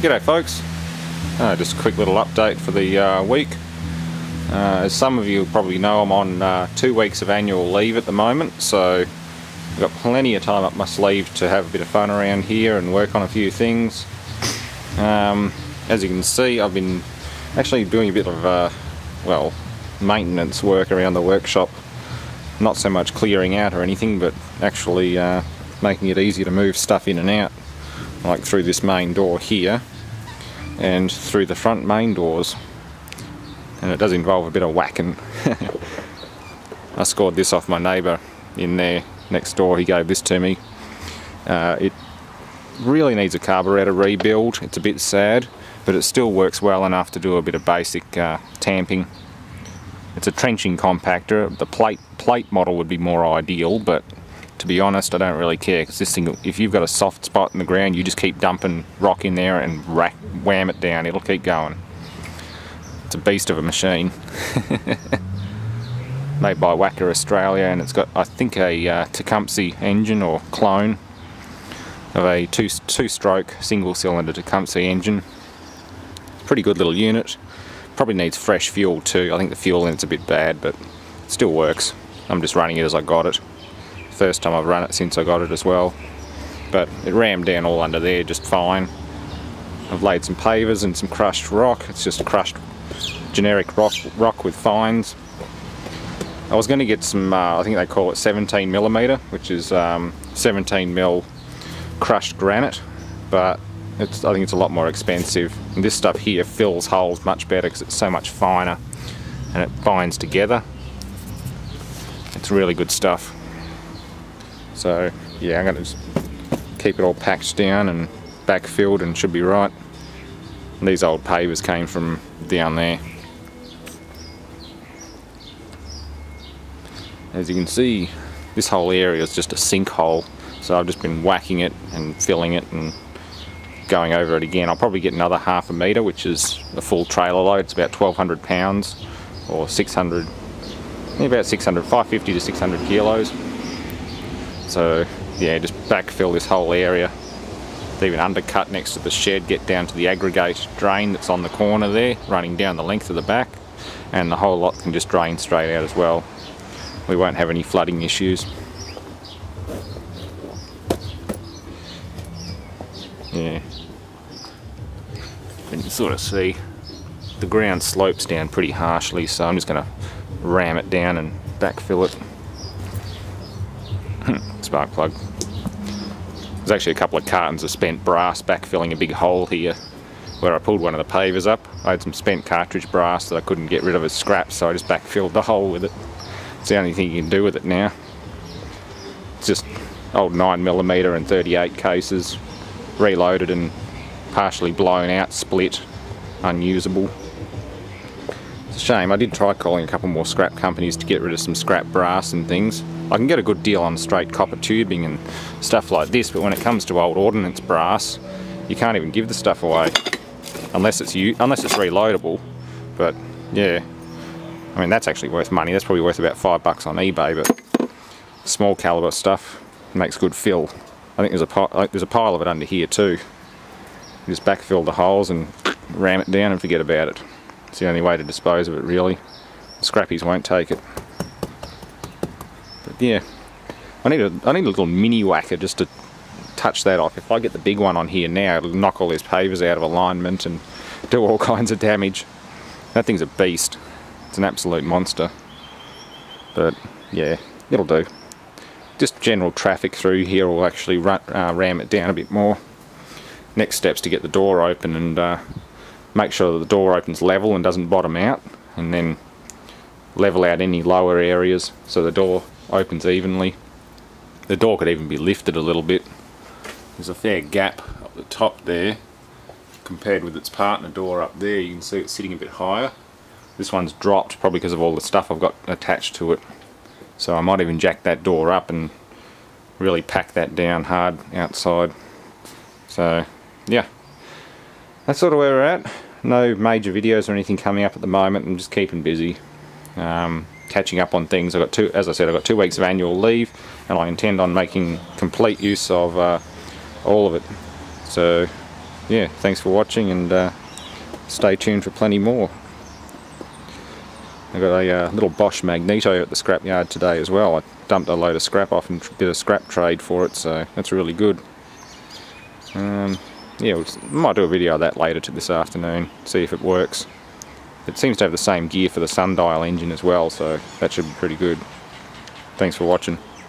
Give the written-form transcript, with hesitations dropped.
G'day folks, just a quick little update for the week. As some of you probably know, I'm on 2 weeks of annual leave at the moment, so I've got plenty of time up my sleeve to have a bit of fun around here and work on a few things. As you can see, I've been actually doing a bit of well, maintenance work around the workshop. Not so much clearing out or anything, but actually making it easier to move stuff in and out, like through this main door here and through the front main doors. And it does involve a bit of whacking. I scored this off my neighbour in there next door. He gave this to me. It really needs a carburetor rebuild. It's a bit sad, but it still works well enough to do a bit of basic tamping. It's a trenching compactor. The plate model would be more ideal, but to be honest, I don't really care, because this thing, if you've got a soft spot in the ground, you just keep dumping rock in there and wham it down. It'll keep going. It's a beast of a machine. Made by Wacker Australia, and it's got, I think, a Tecumseh engine or clone of a two-stroke single-cylinder Tecumseh engine. Pretty good little unit. Probably needs fresh fuel too. I think the fuel in it's a bit bad, but it still works. I'm just running it as I got it. First time I've run it since I got it as well. But it rammed down all under there just fine. I've laid some pavers and some crushed rock. It's just crushed generic rock with fines. I was going to get some, I think they call it 17mm, which is 17mm crushed granite, but I think it's a lot more expensive. And this stuff here fills holes much better because it's so much finer and it binds together. It's really good stuff. So yeah, I'm going to just keep it all packed down and backfilled and should be right. And these old pavers came from down there. As you can see, this whole area is just a sinkhole, so I've just been whacking it and filling it and going over it again. I'll probably get another half a metre, which is a full trailer load. It's about 1,200 pounds or 600, about 600, 550 to 600 kilos. So yeah, just backfill this whole area. Even undercut next to the shed, get down to the aggregate drain that's on the corner there, running down the length of the back, and the whole lot can just drain straight out as well. We won't have any flooding issues. Yeah, you can sort of see the ground slopes down pretty harshly, so I'm just going to ram it down and backfill it. Spark plug. There's actually a couple of cartons of spent brass backfilling a big hole here where I pulled one of the pavers up. I had some spent cartridge brass that I couldn't get rid of as scraps, so I just backfilled the hole with it. It's the only thing you can do with it now. It's just old 9mm and 38 cases, reloaded and partially blown out, split, unusable. It's a shame. I did try calling a couple more scrap companies to get rid of some scrap brass and things. I can get a good deal on straight copper tubing and stuff like this, but when it comes to old ordnance brass, you can't even give the stuff away unless it's reloadable. But yeah, I mean, that's actually worth money. That's probably worth about $5 on eBay, but small caliber stuff makes good fill. I think there's a pile of it under here too. You just backfill the holes and ram it down and forget about it. It's the only way to dispose of it, really. The scrappies won't take it. But yeah, I need a little mini whacker just to touch that off. If I get the big one on here now, it'll knock all these pavers out of alignment and do all kinds of damage. That thing's a beast. It's an absolute monster. But yeah, it'll do. Just general traffic through here will actually ram it down a bit more. Next step's to get the door open and make sure that the door opens level and doesn't bottom out, and then level out any lower areas so the door opens evenly. The door could even be lifted a little bit. There's a fair gap up the top there compared with its partner door up there. You can see it's sitting a bit higher. This one's dropped probably because of all the stuff I've got attached to it. So I might even jack that door up and really pack that down hard outside. So yeah, that's sort of where we're at. No major videos or anything coming up at the moment. I'm just keeping busy, catching up on things. As I said, I've got 2 weeks of annual leave, and I intend on making complete use of all of it. So yeah, thanks for watching, and stay tuned for plenty more. I've got a little Bosch Magneto at the scrapyard today as well. I dumped a load of scrap off and did a scrap trade for it, so that's really good. Yeah, we might do a video of that later this afternoon, see if it works. It seems to have the same gear for the sundial engine as well, so that should be pretty good. Thanks for watching.